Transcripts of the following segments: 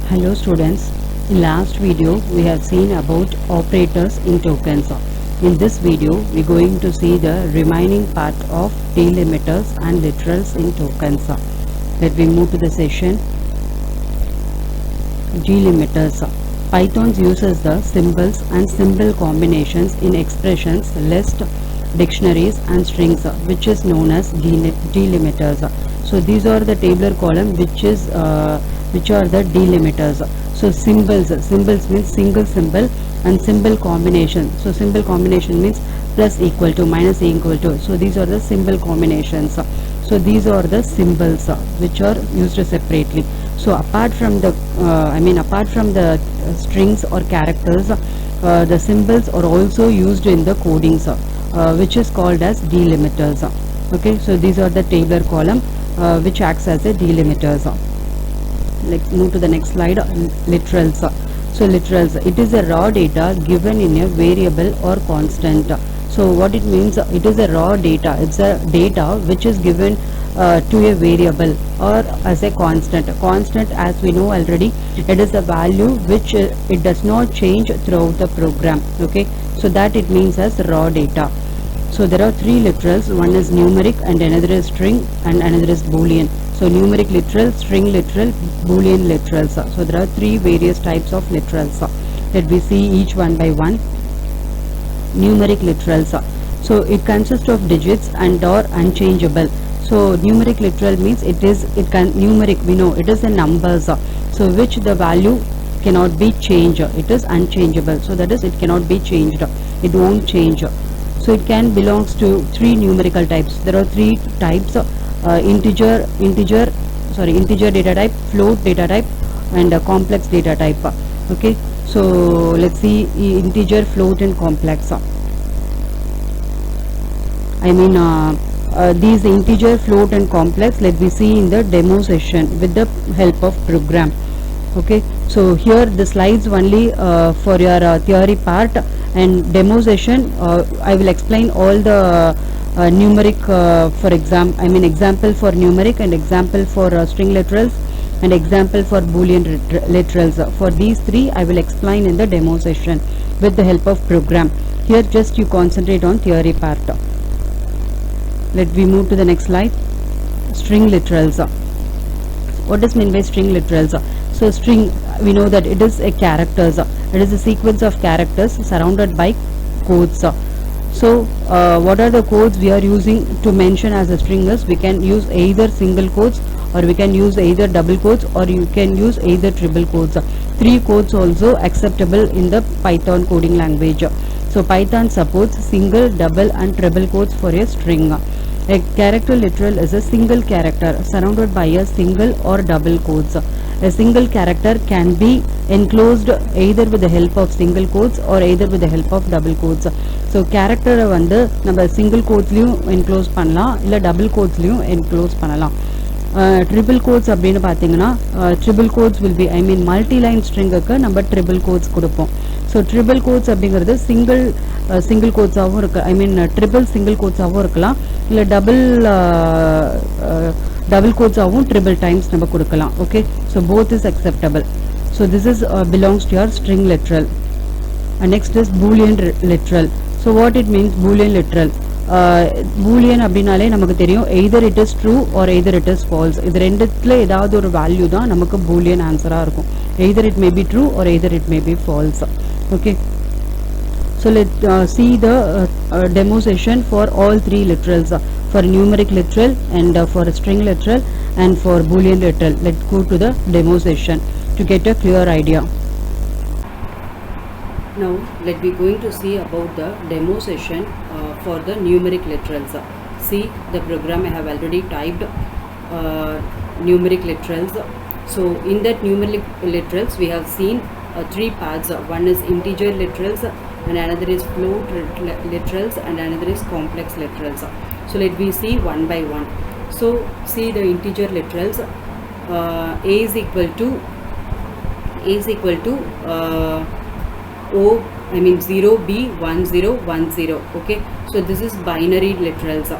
Hello students, in last video we have seen about operators in tokens. In this video we are going to see the remaining part of delimiters and literals in tokens. Let me move to the session. Delimiters. Python uses the symbols and symbol combinations in expressions, lists, dictionaries and strings, which is known as delimiters. So these are the tabular column which are the delimiters. So symbols means single symbol and symbol combination. So symbol combination means plus equal to, minus equal to. So these are the symbol combinations. So these are the symbols which are used separately. So apart from the strings or characters, the symbols are also used in the codings, which is called as delimiters. Okay, so these are the tabular column which acts as a delimiters. Let's move to the next slide. Literals. So literals, it is a raw data given in a variable or constant. So what it means, it is a raw data. It's a data which is given to a variable or as a constant. Constant, as we know already, it is a value which it does not change throughout the program. Okay, so that it means as raw data. So there are three literals. One is numeric and another is string and another is boolean. So numeric literal, string literal, boolean literals. So there are three various types of literals. Let me see each one by one. Numeric literals. So it consists of digits and or unchangeable. So numeric literal means numeric, we know it is a numbers. So which the value cannot be changed. It is unchangeable. So that is, it cannot be changed. It won't change. So it can belongs to three numerical types. There are three types: integer data type, float data type, and complex data type. Okay, so let's see integer, float, and complex. These integer, float, and complex, let me see in the demo session with the help of program. Okay, so here the slides only for your theory part, and demo session I will explain all the numeric example for numeric and example for string literals and example for boolean literals. For these three I will explain in the demo session with the help of program. Here just you concentrate on theory part. Let me move to the next slide. String literals. What does mean by string literals? So string, we know that it is a characters. It is a sequence of characters surrounded by codes. So what are the codes we are using to mention as a string is, we can use either single quotes or we can use either double quotes or you can use either triple quotes. Three quotes also acceptable in the Python coding language. So Python supports single, double and triple quotes for a string. A character literal is a single character surrounded by a single or double quotes. A single character can be enclosed either with the help of single quotes or either with the help of double quotes. So character வந்து நம்ம single quotesலயும் enclose பண்ணலாம், இல்ல double quotesலயும் enclose பண்ணலாம். Triple quotes அப்படினு பாத்தீங்கன்னா triple quotes will be multi-line stringக்கு நம்ம triple quotes கொடுப்போம். So triple quotes அப்படிங்கிறது single quotes ஆவும் இருக்கு, triple single quotes ஆவும் இருக்கலாம், இல்ல double quotes ஆவும் triple times நம்ம கொடுக்கலாம். Okay, so both is acceptable. So this is belongs to your string literal. Next is boolean literal. So what it means, boolean literal? Boolean அப்படினாலே நமக்கு தெரியும், either it is true or either it is false. இது ரெண்டுத்துல ஏதாவது ஒரு value தான் நமக்கு boolean ஆன்சரா இருக்கும். Either it may be true or either it may be false. Okay, so let's see the demo session for all three literals, for numeric literal and for string literal and for boolean literal. Let's go to the demo session to get a clear idea. Now let me going to see about the demo session for the numeric literals. See the program I have already typed numeric literals. So in that numeric literals we have seen three paths. One is integer literals and another is float literals and another is complex literals. So let me see one by one. So see the integer literals. A is equal to 0B1010. Okay, so this is binary literals.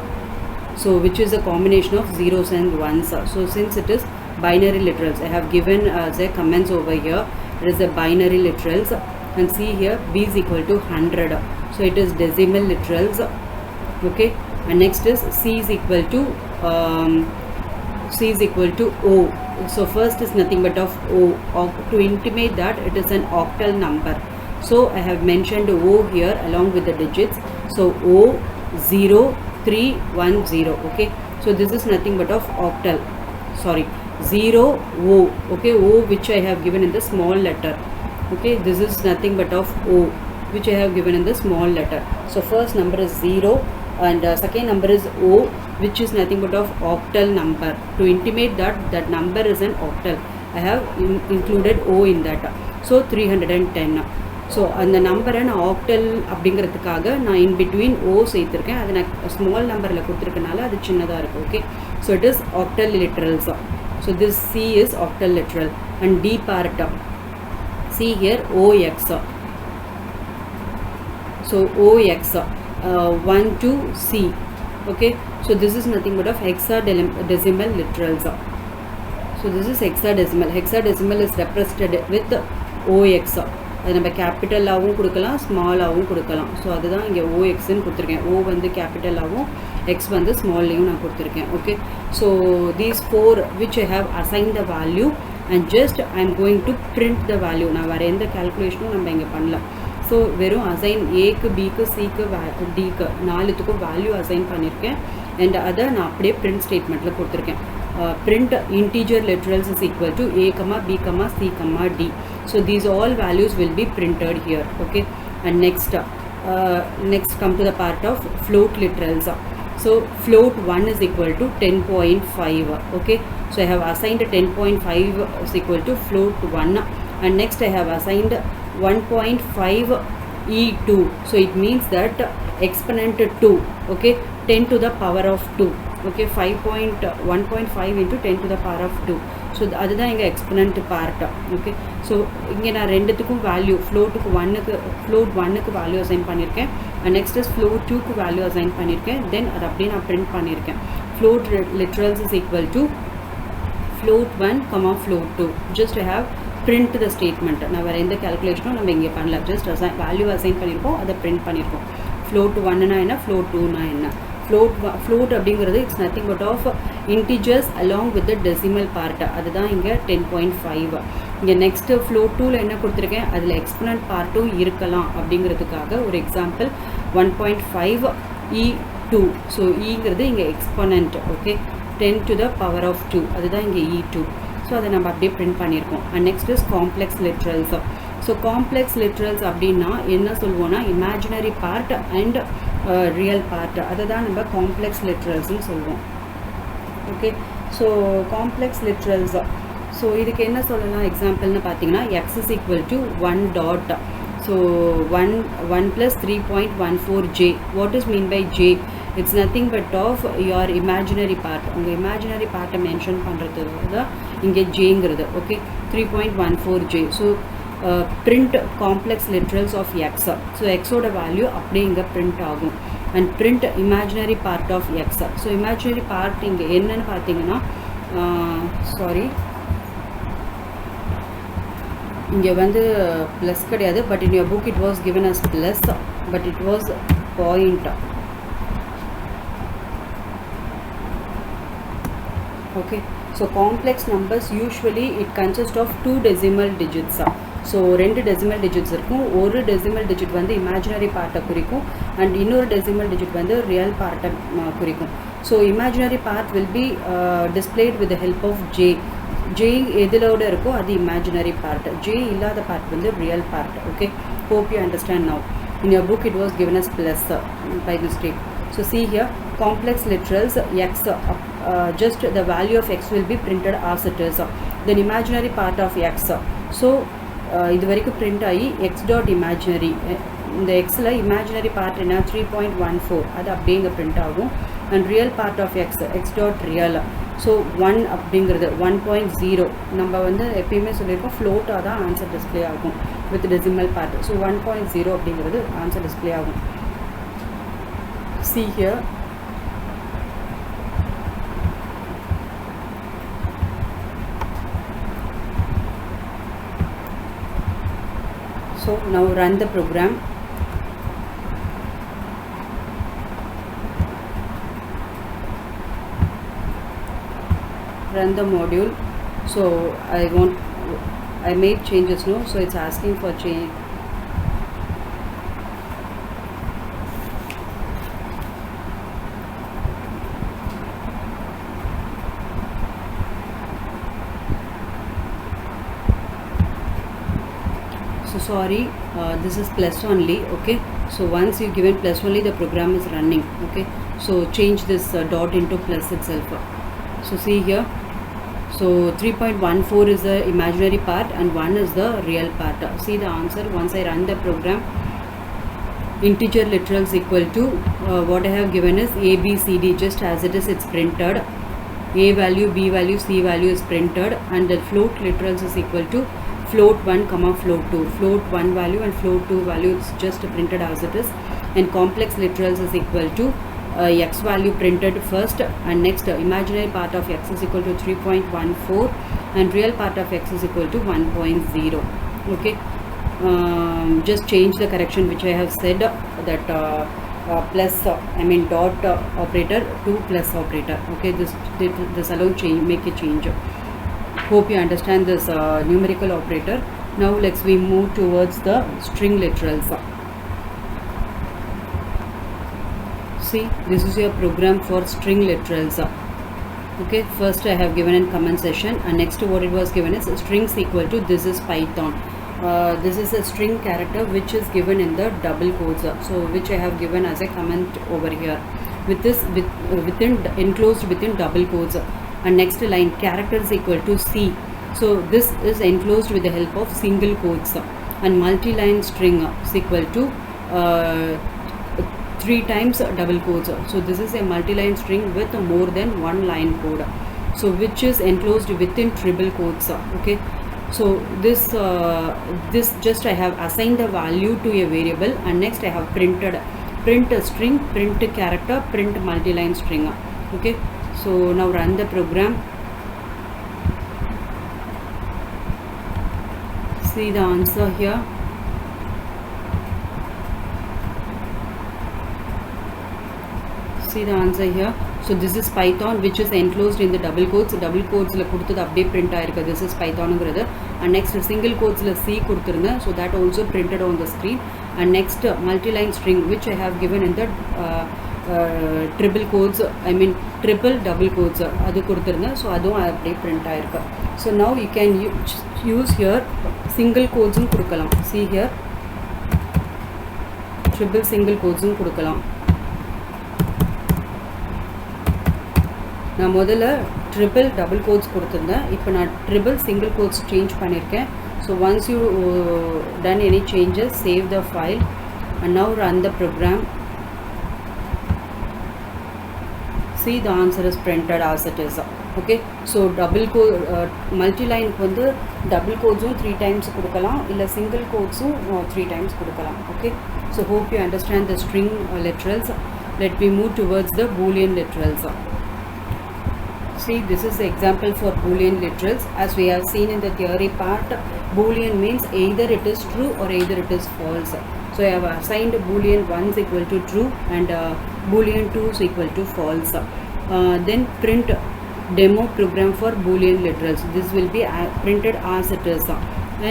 So which is a combination of zeros and ones. So since it is binary literals. I have given the comments over here. It is the binary literals, and see here b is equal to 100, so it is decimal literals. Okay, and next is c is equal to O. So first is nothing but of O, to intimate that it is an octal number. So I have mentioned O here along with the digits. So O 0 3 1 0. Okay, so this is nothing but of octal. Sorry, 0 O. Okay, O which I have given in the small letter. Okay, this is nothing but of O which I have given in the small letter. So first number is 0, and second number is O, which is nothing but of octal number. To intimate that that number is an octal, I have included O in that. So 310. So அந்த நம்பரை நான் octal அப்படிங்கிறதுக்காக நான் in between ஓ சேர்த்துருக்கேன். அதை நான் small நம்பரில் கொடுத்துருக்கனால அது சின்னதாக இருக்குது. Okay, so it is octal literals. So this C is octal literal. And D part, C here O X. So O X 1 to C. Okay, so this is nothing but of hexadecimal literals. So this is hexadecimal. Hexadecimal is represented with OX. அது நம்ம கேபிட்டலாகவும் கொடுக்கலாம், ஸ்மாலாகவும் கொடுக்கலாம். So அதுதான் இங்கே ஓஎக்ஸ்ன்னு கொடுத்துருக்கேன். ஓ வந்து கேபிட்டலாகவும் X வந்து ஸ்மால்லையும் நான் கொடுத்துருக்கேன். Okay, so these 4 which I have assigned the value and just I am going to print the value. நான் வேறு எந்த கேல்குலேஷனும் நம்ம இங்கே பண்ணலாம். ஸோ வெறும் அசைன் ஏக்கு பிக்கு சிக்கு டிக்கு 4த்துக்கும் வேல்யூ அசைன் பண்ணியிருக்கேன். அண்ட் அதை நான் அப்படியே பிரிண்ட் ஸ்டேட்மெண்ட்டில் கொடுத்துருக்கேன். print integer literals is equal to a comma b comma c comma d. So these all values will be printed here. Okay, and next come to the part of float literals. So float 1 is equal to 10.5. Okay, so I have assigned 10.5 is equal to float 1, and next I have assigned 1.5 e2. So it means that exponent 2. Okay, 10 to the power of 2. Okay, 1.5 into 10 to the power of 2. So அதுதான் இங்கே exponent part. Okay, so இங்கே நான் ரெண்டுத்துக்கும் value float 1க்கு value assign பண்ணியிருக்கேன். Next is float 2க்கு value assign பண்ணியிருக்கேன். தென் அதை அப்படியே நான் பிரிண்ட் பண்ணியிருக்கேன். Float literals is equal to float 1 comma float 2. Just I have print the statement. நான் வேறு எந்த கேல்குலேஷனும் நம்ம இங்கே பண்ணல. ஜஸ்ட் வேல்யூ அசைன் பண்ணியிருக்கோம், அதை பிரிண்ட் பண்ணியிருக்கோம். float 1னா என்ன, float 2னா என்ன. float அப்படிங்கிறது it's nothing but of integers along with the decimal part. அதுதான் இங்கே 10.5. இங்கே நெக்ஸ்ட்டு float 2ல என்ன கொடுத்துருக்கேன், அதில் எக்ஸ்பனண்ட் பார்ட்டும் இருக்கலாம் அப்படிங்கிறதுக்காக ஒரு எக்ஸாம்பிள் 1.5 e2. ஸோ ஈங்கிறது இங்கே exponent. Okay, 10 to the power of 2, அதுதான் இங்கே e2. ஸோ அதை நம்ம அப்படியே பிரிண்ட் பண்ணியிருக்கோம். And next is complex literals. So complex literals அப்படின்னா என்ன சொல்லுவோம்னா, imaginary part and real part, அதை தான் நம்ம காம்ப்ளெக்ஸ் லிட்ரல்ஸ்னு சொல்லுவோம். Okay, so complex literals, so இதுக்கு என்ன சொல்லலாம் எக்ஸாம்பிள்னு பார்த்தீங்கன்னா, x is equal to 1 dot. So 1 plus 3.14 j. What is mean by j? It's nothing but of your imaginary part. உங்கள் இமேஜினரி பார்ட்டை மென்ஷன் பண்ணுறது தான் இங்கே ஜேங்கிறது. Okay, 3.14 j. So print complex literals of X. So எக்ஸோட value அப்படியே இங்கே print ஆகும். And print imaginary part of X. So imaginary part இங்கே என்னன்னு பார்த்தீங்கன்னா, சாரி இங்கே வந்து ப்ளஸ் கிடையாது, but in your book it was given as plus, but it was point. Okay, so complex numbers usually it consists of 2 decimal digits. So 2 decimal digits இருக்கும். ஒரு decimal digit வந்து imaginary part குறிக்கும் and இன்னொரு decimal digit வந்து real part குறிக்கும். So imaginary part will be displayed with the help of j. j எதிலோட இருக்கோ அது imaginary part, j இல்லாத part வந்து real part. Okay, hope you understand now. In your book it was given as plus by mistake. So see here, complex literals x, just the value of x will be printed as it is. Then imaginary part of x. So இது வரைக்கும் print ஆகி x dot imaginary, இந்த xல imaginary part என்ன 3.14, அது அப்படியே இங்கே print ஆகும். And real part of x, x dot real. So 1 அப்படிங்கிறது 1.0. நம்ம வந்து எப்பயுமே சொல்லியிருக்கோம் ஃப்ளோட்டாக தான் ஆன்சர் டிஸ்பிளே ஆகும் வித் டெசிமல் பார்ட். ஸோ 1.0 அப்படிங்கிறது ஆன்சர் டிஸ்பிளே ஆகும். See here, So now run the program. Run the module. So I made changes now, so it's asking for change. So sorry, this is plus only. Okay, so once you given plus only, the program is running. Okay, so change this dot into plus itself. So see here, so 3.14 is the imaginary part and 1 is the real part. See the answer. Once I run the program, integer literals equal to what I have given is a, b, c, d, just as it is, it's printed. A value, b value, c value is printed, and the float literals is equal to float 1 comma float 2. Float 1 value and float 2 value is just printed as it is, and complex literals is equal to x value printed first, and next imaginary part of x is equal to 3.14 and real part of x is equal to 1.0. okay, just change the correction which I have said, that plus dot operator to plus operator. Okay, this alone change, make a change. Hope you understand this numerical operator. Now we move towards the string literals. See, this is your program for string literals. Okay, first I have given in comment section, and next what it was given is strings equal to, this is Python. This is a string character which is given in the double quotes, so which I have given as a comment over here, with this enclosed within double quotes. And next line, character is equal to C, so this is enclosed with the help of single quotes. And multi-line string is equal to 3 times double quotes. So this is a multi-line string with more than one line code, so which is enclosed within triple quotes. Okay, so this just I have assigned the value to a variable, and next I have print a string, print a character, print multi-line string. Okay, so now run the program. See the answer here. See the answer here. So this is Python, which is enclosed in the double quotes. Double quotes la kuduthu update print aayirukku. This is Python ngradhu. And next single quotes la C kuduthirunga, so that also printed on the screen. And next multi-line string, which I have given in the triple quotes, triple double quotes adu kuduthirunga, so adu update print aayirukku. So now you can use here single quotes um kudukalam. See here, triple single quotes um kudukalam. நான் முதல்ல triple double quotes கொடுத்துருந்தேன், இப்போ நான் triple single quotes change பண்ணியிருக்கேன். So once you done any changes, save the file and now run the program. See, the answer is printed as it is. Okay, so double quote multi-line வந்து double quotes 3 times கொடுக்கலாம், இல்லை single quotes 3 times கொடுக்கலாம். Okay, so hope you understand the string literals. Let me move towards the Boolean literals. See, this is the example for Boolean literals. As we have seen in the theory part, Boolean means either it is true or either it is false. So I have assigned Boolean 1 is equal to true and Boolean 2 is equal to false. Then print demo program for Boolean literals. This will be printed as it is.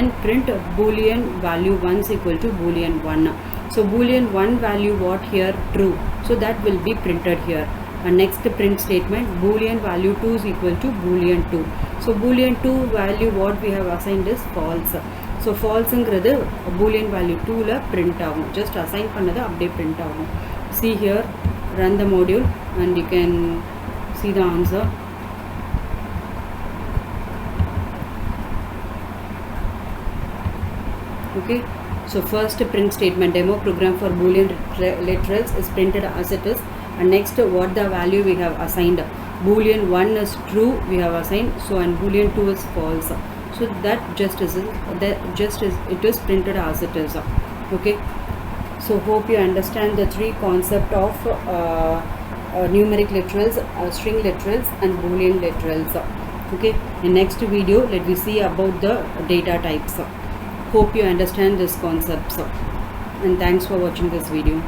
And print Boolean value 1 is equal to Boolean 1. So Boolean 1 value what here? True. So that will be printed here. And next print statement, Boolean value 2 is equal to Boolean 2. So Boolean 2 value what we have assigned is false. So false ingradhu Boolean value 2 la print agum. Just assign pannadha update print agum. See here, run the module and you can see the answer. Okay, so first print statement, demo program for Boolean literals is printed as it is. And next what the value we have assigned, Boolean 1 is true we have assigned, so and Boolean 2 is false, so that it is printed as it is. Okay, so hope you understand the three concept of numeric literals, string literals and Boolean literals. Okay, in next video let me see about the data types. hope you understand this concept. So, and thanks for watching this video.